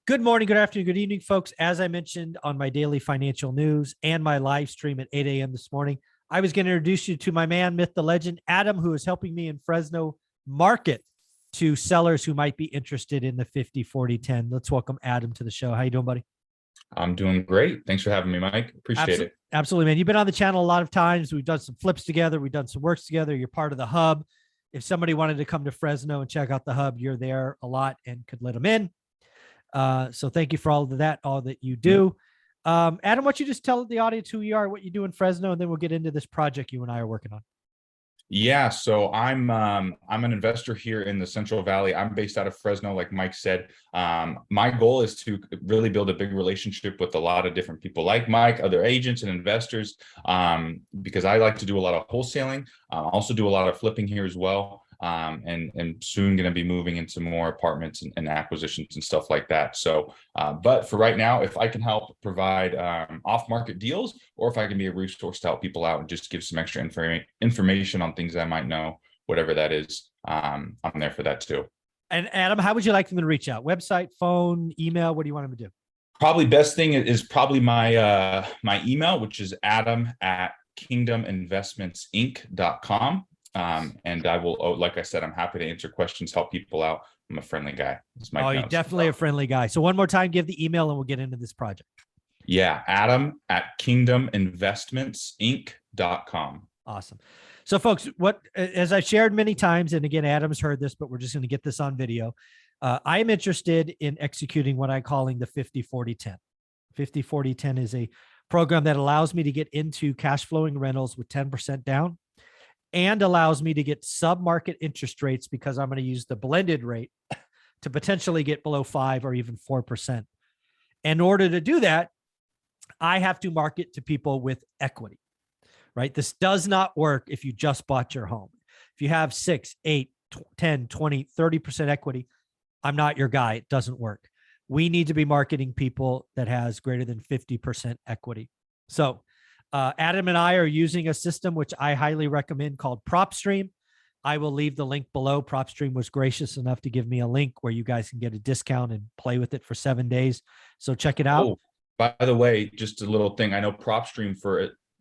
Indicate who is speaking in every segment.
Speaker 1: Good morning, good afternoon, good evening, folks. As I mentioned on my daily financial news and my live stream at 8 a.m. this morning, I was going to introduce you to my man, myth, the legend, Adam, who is helping me in Fresno market to sellers who might be interested in the 50-40-10. Let's welcome Adam to the show. How you doing, buddy?
Speaker 2: I'm doing great. Thanks for having me, Mike. Appreciate it.
Speaker 1: Absolutely, man. You've been on the channel a lot of times. We've done some flips together. We've done some works together. You're part of the hub. If somebody wanted to come to Fresno and check out the hub, you're there a lot and could let them in. So thank you for all of that, all that you do. Adam, why don't you just tell the audience who you are, what you do in Fresno, and then we'll get into this project you and I are working on.
Speaker 2: Yeah, so I'm an investor here in the Central Valley. I'm based out of Fresno, like Mike said. My goal is to really build a big relationship with a lot of different people like Mike, other agents and investors, because I like to do a lot of wholesaling. I also do a lot of flipping here as well. And soon going to be moving into more apartments and acquisitions and stuff like that. So, but for right now, if I can help provide off-market deals, or if I can be a resource to help people out and just give some extra information on things I might know, whatever that is, I'm there for that too.
Speaker 1: And Adam, how would you like them to reach out? Website, phone, email? What do you want them to do?
Speaker 2: Probably best thing is probably my my email, which is adam@kingdominvestmentsinc.com. And I will, like I said, I'm happy to answer questions, help people out. I'm a friendly guy.
Speaker 1: You're definitely a friendly guy. So one more time, give the email and we'll get into this project.
Speaker 2: Yeah, adam@kingdominvestmentsinc.com.
Speaker 1: Awesome. So folks, as I've shared many times, and again, Adam's heard this, but we're just going to get this on video. I am interested in executing what I'm calling the 50-40-10. 50-40-10 is a program that allows me to get into cash flowing rentals with 10% down, and allows me to get sub-market interest rates because I'm going to use the blended rate to potentially get below 5 or even 4%. In order to do that, I have to market to people with equity, right? This does not work if you just bought your home. If you have 6, 8, 10, 20, 30% equity, I'm not your guy. It doesn't work. We need to be marketing people that has greater than 50% equity. So Adam and I are using a system which I highly recommend called PropStream. I will leave the link below. PropStream was gracious enough to give me a link where you guys can get a discount and play with it for 7 days. So check it out.
Speaker 2: Oh, by the way, just a little thing. I know PropStream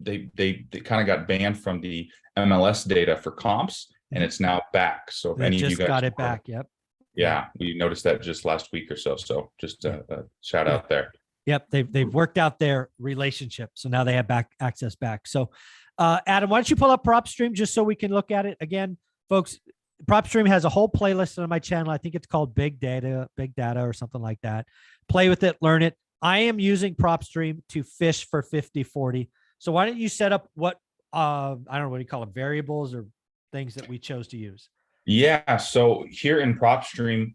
Speaker 2: they kind of got banned from the MLS data for comps, and it's now back. So if any of you guys
Speaker 1: got it back, yep.
Speaker 2: Yeah, we noticed that just last week or so. So just a shout out there.
Speaker 1: Yep, they've worked out their relationship, so now they have access back. So, Adam, why don't you pull up PropStream just so we can look at it again, folks? PropStream has a whole playlist on my channel. I think it's called Big Data, or something like that. Play with it, learn it. I am using PropStream to fish for 50-40. So why don't you set up what I don't know what you call them, variables or things that we chose to use?
Speaker 2: Yeah, so here in PropStream,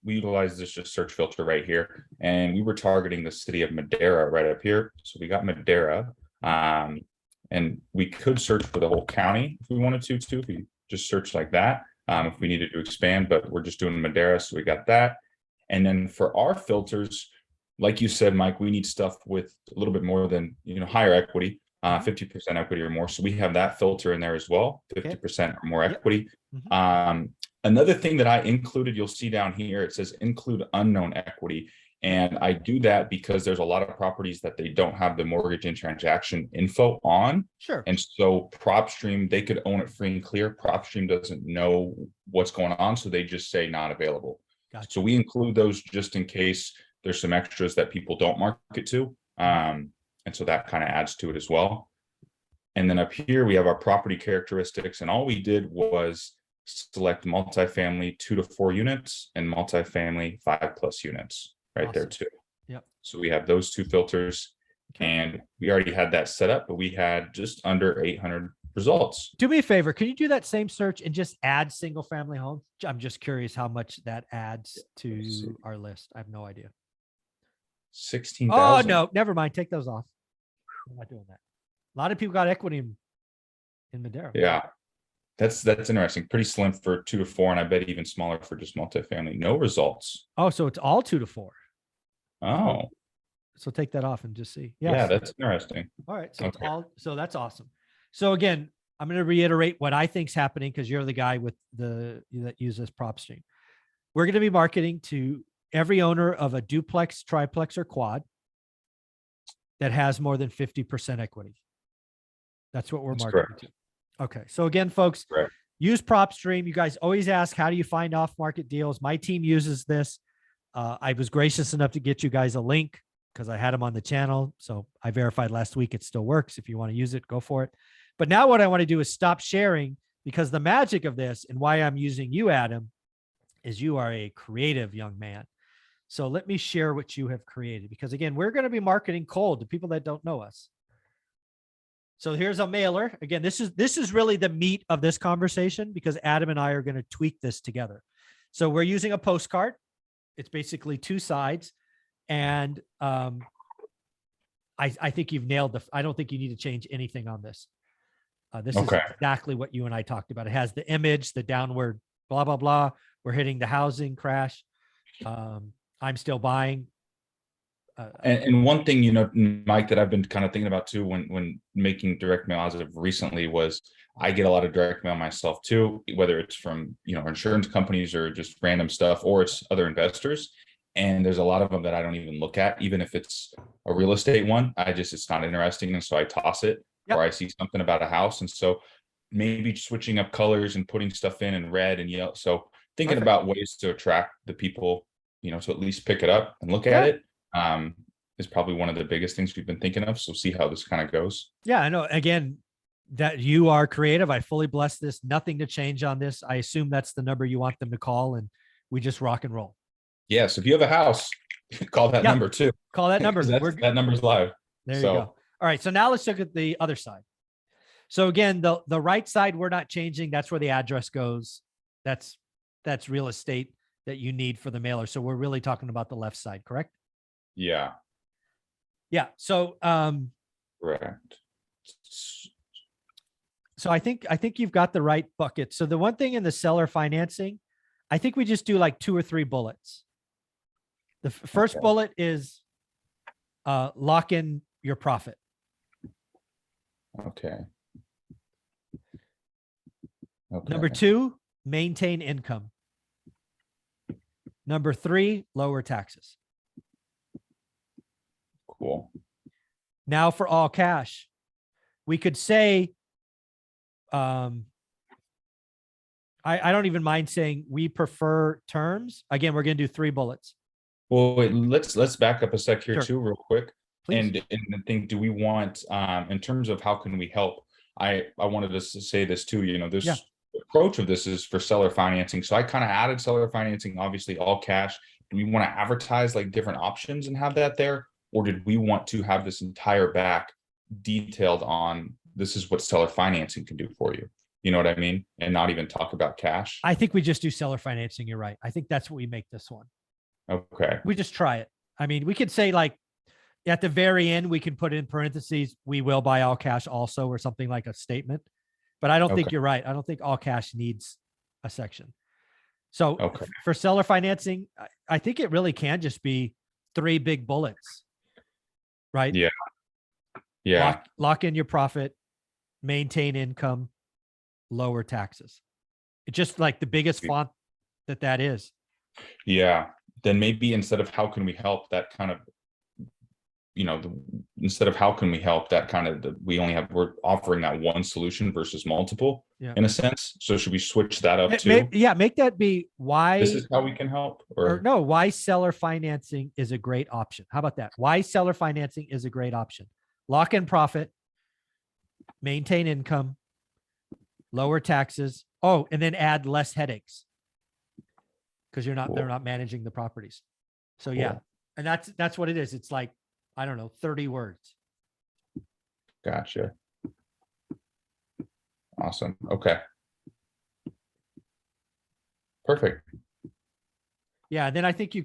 Speaker 2: we utilize this just search filter right here, and we were targeting the city of Madera right up here. So we got Madera, and we could search for the whole county if we wanted to too, if we just search like that, if we needed to expand, but we're just doing Madera. So we got that. And then for our filters, like you said, Mike, we need stuff with a little bit more than, higher equity, 50% equity or more. So we have that filter in there as well, 50% or more equity. Another thing that I included, you'll see down here, it says include unknown equity. And I do that because there's a lot of properties that they don't have the mortgage and transaction info on.
Speaker 1: Sure.
Speaker 2: And so PropStream, they could own it free and clear. PropStream doesn't know what's going on, so they just say not available. Gotcha. So we include those just in case there's some extras that people don't market to. And so that kind of adds to it as well. And then up here, we have our property characteristics. And all we did was select multifamily 2 to 4 units and multifamily 5+ units right there too.
Speaker 1: Yep.
Speaker 2: So we have those 2 filters, and we already had that set up, but we had just under 800 results.
Speaker 1: Do me a favor. Can you do that same search and just add single family homes? I'm just curious how much that adds to our list. I have no idea.
Speaker 2: 16,000.
Speaker 1: Oh, no, never mind. Take those off. I'm not doing that. A lot of people got equity in Madera.
Speaker 2: Yeah. That's interesting. Pretty slim for 2 to 4, and I bet even smaller for just multifamily. No results.
Speaker 1: Oh, so it's all 2 to 4.
Speaker 2: Oh.
Speaker 1: So take that off and just see.
Speaker 2: Yes. Yeah, that's interesting.
Speaker 1: All right. So it's all, so that's awesome. So again, I'm going to reiterate what I think is happening because you're the guy with that uses PropStream. We're going to be marketing to every owner of a duplex, triplex, or quad that has more than 50% equity. That's what we're
Speaker 2: That's
Speaker 1: marketing
Speaker 2: correct.
Speaker 1: to. Okay. So again, folks,
Speaker 2: Correct.
Speaker 1: use PropStream. You guys always ask, how do you find off-market deals? My team uses this. I was gracious enough to get you guys a link because I had them on the channel. So I verified last week it still works. If you want to use it, go for it. But now what I want to do is stop sharing, because the magic of this and why I'm using you, Adam, is you are a creative young man. So let me share what you have created, because again, we're going to be marketing cold to people that don't know us. So here's a mailer. Again, this is really the meat of this conversation, because Adam and I are going to tweak this together. So we're using a postcard. It's basically two sides. And I think you've nailed I don't think you need to change anything on this. This is exactly what you and I talked about. It has the image, the downward, blah, blah, blah. We're hitting the housing crash. I'm still buying.
Speaker 2: And one thing, Mike, that I've been kind of thinking about too, when making direct mail as of recently, was I get a lot of direct mail myself too, whether it's from, insurance companies or just random stuff, or it's other investors. And there's a lot of them that I don't even look at, even if it's a real estate one. It's not interesting. And so I toss it. Yep. Or I see something about a house. And so maybe switching up colors and putting stuff in red and yellow. So thinking about ways to attract the people, to at least pick it up and look at it, is probably one of the biggest things we've been thinking of. So see how this kind of goes.
Speaker 1: Yeah, I know. Again, that you are creative. I fully bless this. Nothing to change on this. I assume that's the number you want them to call, and we just rock and roll.
Speaker 2: Yes. If you have a house, call that number too.
Speaker 1: Call that number.
Speaker 2: That number's live.
Speaker 1: There you go. All right. So now let's look at the other side. So again, the right side, we're not changing. That's where the address goes. That's real estate that you need for the mailer. So we're really talking about the left side, correct?
Speaker 2: Yeah.
Speaker 1: Yeah. So
Speaker 2: correct.
Speaker 1: So I think you've got the right bucket. So the one thing in the seller financing, I think we just do like 2 or 3 bullets. The first bullet is lock in your profit.
Speaker 2: Okay.
Speaker 1: Number 2, maintain income. Number 3, lower taxes.
Speaker 2: Cool.
Speaker 1: Now for all cash, we could say, I don't even mind saying we prefer terms. Again, we're going to do 3 bullets.
Speaker 2: Well, wait, let's back up a sec here too, real quick.
Speaker 1: Please.
Speaker 2: And think, do we want, in terms of how can we help? I wanted us to say this too, this approach of this is for seller financing. So I kind of added seller financing, obviously all cash. Do we want to advertise like different options and have that there? Or did we want to have this entire back detailed on this is what seller financing can do for you? You know what I mean? And not even talk about cash.
Speaker 1: I think we just do seller financing. You're right. I think that's what we make this one.
Speaker 2: Okay.
Speaker 1: We just try it. I mean, we could say like at the very end, we can put in parentheses, we will buy all cash also, or something like a statement. But I don't think you're right. I don't think all cash needs a section. So for seller financing, I think it really can just be 3 big bullets, right?
Speaker 2: Yeah. Yeah.
Speaker 1: Lock in your profit, maintain income, lower taxes. It's just like the biggest font that is.
Speaker 2: Yeah. Then maybe instead of how can we help, that kind of, instead of how can we help, that kind of, we're offering that one solution versus multiple in a sense. So should we switch that up too?
Speaker 1: Make that be why
Speaker 2: this is how we can help, or
Speaker 1: no, why seller financing is a great option. How about that? Why seller financing is a great option. Lock in profit, maintain income, lower taxes. Oh, and then add less headaches because they're not managing the properties. So yeah, and that's what it is. It's like, I don't know, 30 words.
Speaker 2: Gotcha. Awesome. Okay. Perfect.
Speaker 1: Yeah. And then I think you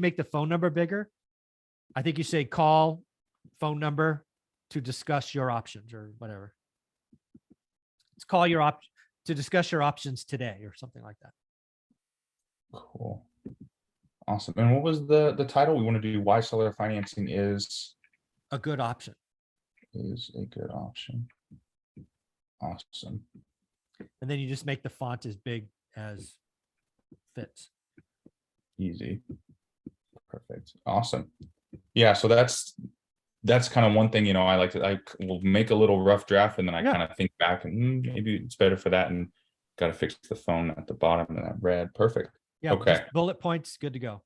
Speaker 1: make the phone number bigger. I think you say call phone number to discuss your options or whatever. Let's call to discuss your options today or something like that.
Speaker 2: Cool. Awesome. And what was the title? We want to do why seller financing is
Speaker 1: a good option.
Speaker 2: Is a good option. Awesome.
Speaker 1: And then you just make the font as big as fits.
Speaker 2: Easy. Perfect. Awesome. Yeah. So that's kind of one thing, I will make a little rough draft and then I kind of think back and maybe it's better for that. And got to fix the phone at the bottom of that red. Perfect.
Speaker 1: Yeah.
Speaker 2: Okay.
Speaker 1: Just bullet points. Good to go.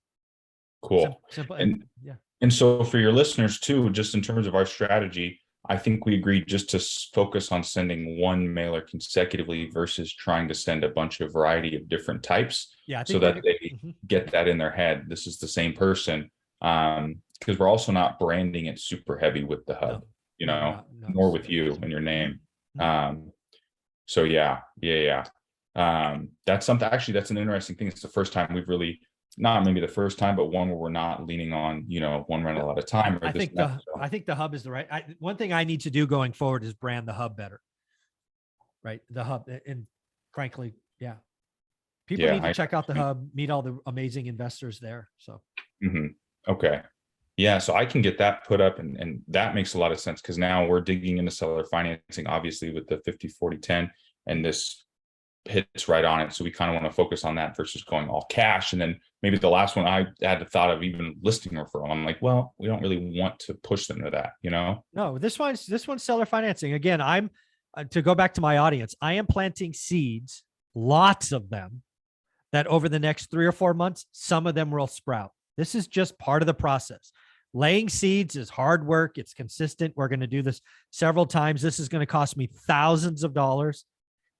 Speaker 2: Cool.
Speaker 1: Simple. Yeah.
Speaker 2: And so for your listeners too, just in terms of our strategy, I think we agreed just to focus on sending one mailer consecutively versus trying to send a bunch of variety of different types.
Speaker 1: Yeah.
Speaker 2: So that they get that in their head. This is the same person. Because we're also not branding it super heavy with the hub, nor with you and your name. So yeah. That's something, actually, that's an interesting thing. It's the first time we've really, not maybe the first time, but one where we're not leaning on, one rental at a time.
Speaker 1: I think the hub is the right. One thing I need to do going forward is brand the hub better. Right. The hub. And frankly, yeah. People need to check out the hub, meet all the amazing investors there. So.
Speaker 2: Okay. Yeah. So I can get that put up and that makes a lot of sense because now we're digging into seller financing, obviously with the 50-40-10, and this hits right on it. So we kind of want to focus on that versus going all cash. And then maybe the last one I had the thought of even listing referral. I'm like, well, we don't really want to push them to that, No,
Speaker 1: this one's seller financing. Again, I'm to go back to my audience. I am planting seeds, lots of them, that over the next 3 or 4 months, some of them will sprout. This is just part of the process. Laying seeds is hard work. It's consistent. We're going to do this several times. This is going to cost me thousands of dollars.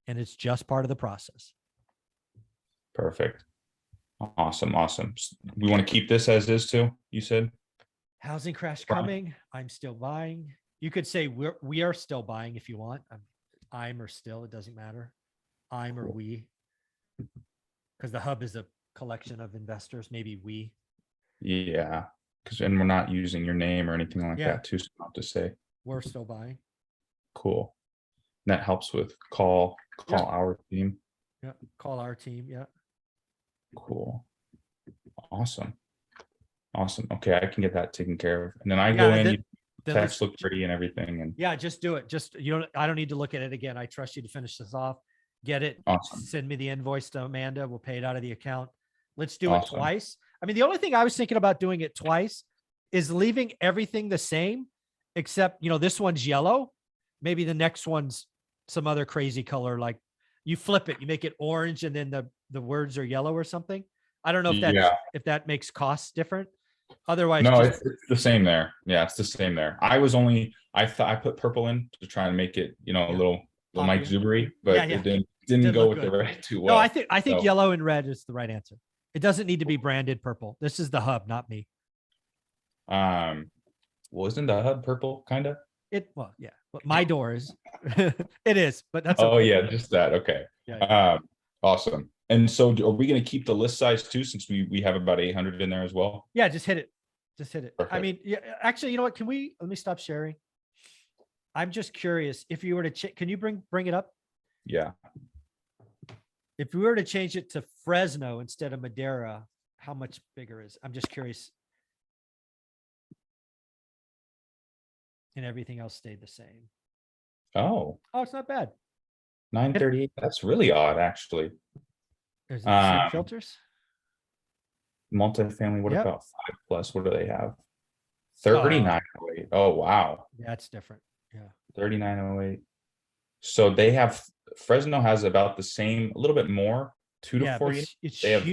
Speaker 1: And it's just part of the process.
Speaker 2: Perfect. Awesome. We want to keep this as is too, you said?
Speaker 1: Housing crash coming. I'm still buying. You could say we are still buying if you want. I'm or still, it doesn't matter. I'm or we. Because the hub is a collection of investors, maybe we.
Speaker 2: Yeah. And we're not using your name or anything like that too, so not to say.
Speaker 1: We're still buying.
Speaker 2: Cool. And that helps with call our team.
Speaker 1: Yeah. Call our team. Yeah.
Speaker 2: Cool. Awesome. Okay. I can get that taken care of. And then I go in, text look pretty and everything. And
Speaker 1: yeah, just do it. I don't need to look at it again. I trust you to finish this off. Get it.
Speaker 2: Awesome.
Speaker 1: Send me the invoice to Amanda. We'll pay it out of the account. Let's do it twice. I mean, the only thing I was thinking about doing it twice is leaving everything the same, except, this one's yellow. Maybe the next one's some other crazy color. Like you flip it, you make it orange and then the words are yellow or something. I don't know if that makes costs different. Otherwise,
Speaker 2: no, it's the same there. Yeah, it's the same there. I thought I put purple in to try and make it, a little Mike Zubery, but it didn't go with the red too well.
Speaker 1: No, I think yellow and red is the right answer. It doesn't need to be branded purple. This is the hub, not me.
Speaker 2: Well, isn't the hub purple kind of?
Speaker 1: Yeah. But my door is. It is, but that's.
Speaker 2: Oh yeah, just that. Okay. Yeah. Awesome. And so, are we going to keep the list size too, since we have about 800 in there as well?
Speaker 1: Yeah, just hit it.
Speaker 2: Perfect.
Speaker 1: I mean, yeah. Actually, you know what? Let me stop sharing. I'm just curious if you were to can you bring it up?
Speaker 2: Yeah.
Speaker 1: If we were to change it to Fresno instead of Madera, how much bigger is? I'm just curious. And everything else stayed the same.
Speaker 2: Oh,
Speaker 1: it's not bad.
Speaker 2: 938. That's really odd, actually.
Speaker 1: There's the filters.
Speaker 2: Multifamily. What about 5+? What do they have? 3908. Oh, wow.
Speaker 1: Yeah, it's different. Yeah.
Speaker 2: 3908. So they have Fresno has about the same, a little bit more, 2 to 4 units. They have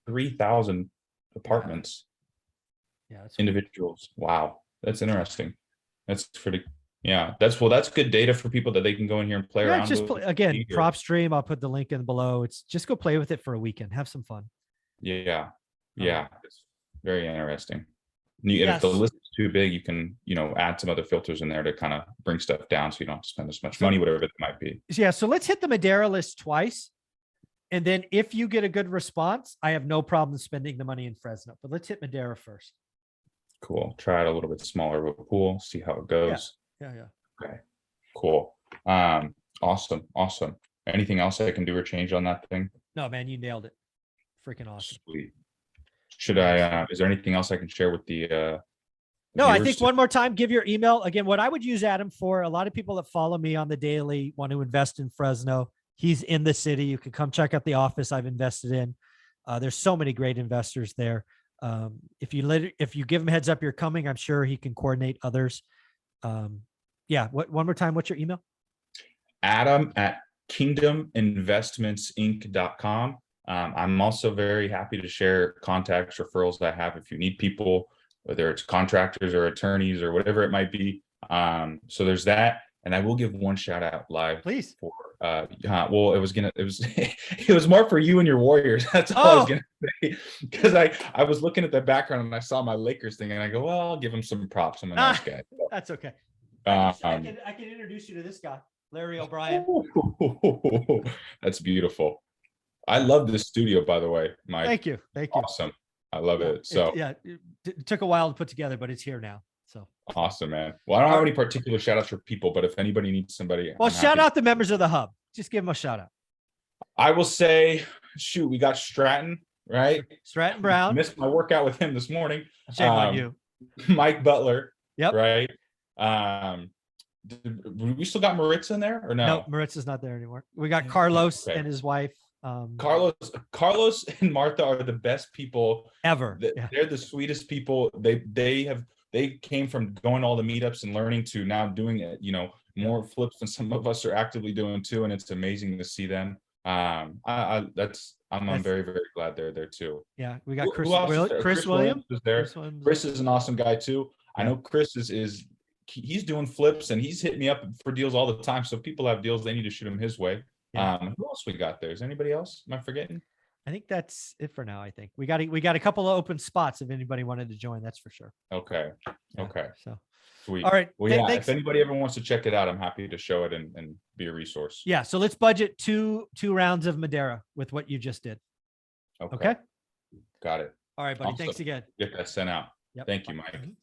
Speaker 2: 3,000 apartments.
Speaker 1: Yeah, that's
Speaker 2: individuals. Wow, that's interesting. That's pretty. Yeah, that's good data for people that they can go in here and play around.
Speaker 1: Just again, prop stream. I'll put the link in below. It's just go play with it for a weekend. Have some fun.
Speaker 2: Yeah, it's very interesting. And if the list is too big, you can add some other filters in there to kind of bring stuff down, so you don't have to spend as much money, whatever it might be.
Speaker 1: Yeah, so let's hit the Madera list twice, and then if you get a good response, I have no problem spending the money in Fresno. But let's hit Madera first.
Speaker 2: Cool. Try it a little bit smaller of a pool. See how it goes.
Speaker 1: Yeah.
Speaker 2: Okay. Cool. Awesome. Anything else I can do or change on that thing?
Speaker 1: No, man, you nailed it. Freaking awesome.
Speaker 2: Sweet. Should I? Is there anything else I can share with the?
Speaker 1: No, I think one more time, give your email. Again, what I would use Adam for, a lot of people that follow me on the daily want to invest in Fresno. He's in the city. You can come check out the office I've invested in. There's so many great investors there. If you give him a heads up you're coming, I'm sure he can coordinate others. Yeah. One more time, what's your email?
Speaker 2: Adam at kingdominvestmentsinc.com. I'm also very happy to share contacts, referrals I have if you need people, whether it's contractors or attorneys or whatever it might be. So there's that. And I will give one shout out live,
Speaker 1: Please.
Speaker 2: for well, it was more for you and your Warriors. That's all I was gonna say. Because I was looking at the background and I saw my Lakers thing and I go, well, I'll give him some props. I'm a nice guy.
Speaker 1: That's okay. I can introduce you to this guy, Larry O'Brien.
Speaker 2: That's beautiful. I love this studio, by the way, Mike.
Speaker 1: Thank you.
Speaker 2: Awesome. I love it. So
Speaker 1: it took a while to put together, but it's here now. So
Speaker 2: awesome, man. Well, I don't have any particular shout outs for people, but if anybody needs somebody,
Speaker 1: well, shout out the members of the hub. Just give them a shout out.
Speaker 2: I will say, shoot, we got Stratton, right?
Speaker 1: Stratton Brown.
Speaker 2: Missed my workout with him this morning.
Speaker 1: Shame on you.
Speaker 2: Mike Butler.
Speaker 1: Yep.
Speaker 2: Right. We still got Maritza in there or no?
Speaker 1: No, Maritza's not there anymore. We got Carlos and his wife.
Speaker 2: Carlos and Martha are the best people
Speaker 1: ever.
Speaker 2: They're the sweetest people. They came from going to all the meetups and learning to now doing it, more flips than some of us are actively doing too. And it's amazing to see them. I'm very, very glad they're there too.
Speaker 1: Yeah. We got Chris
Speaker 2: Williams is there. Chris is an awesome guy too.
Speaker 1: Yeah.
Speaker 2: I know Chris he's doing flips and he's hitting me up for deals all the time. So if people have deals, they need to shoot them his way.
Speaker 1: Yeah.
Speaker 2: Who else we got there? Is anybody else? Am I forgetting?
Speaker 1: I think that's it for now. I think we got a couple of open spots if anybody wanted to join. That's for sure.
Speaker 2: Okay.
Speaker 1: Yeah,
Speaker 2: okay.
Speaker 1: So
Speaker 2: sweet.
Speaker 1: All right.
Speaker 2: Well, yeah. If anybody ever wants to check it out, I'm happy to show it and be a resource.
Speaker 1: Yeah. So let's budget two rounds of Madeira with what you just did. Okay.
Speaker 2: Got it.
Speaker 1: All right, buddy.
Speaker 2: Awesome.
Speaker 1: Thanks again.
Speaker 2: Get that sent out.
Speaker 1: Yep.
Speaker 2: Thank you, Mike.
Speaker 1: Mhm.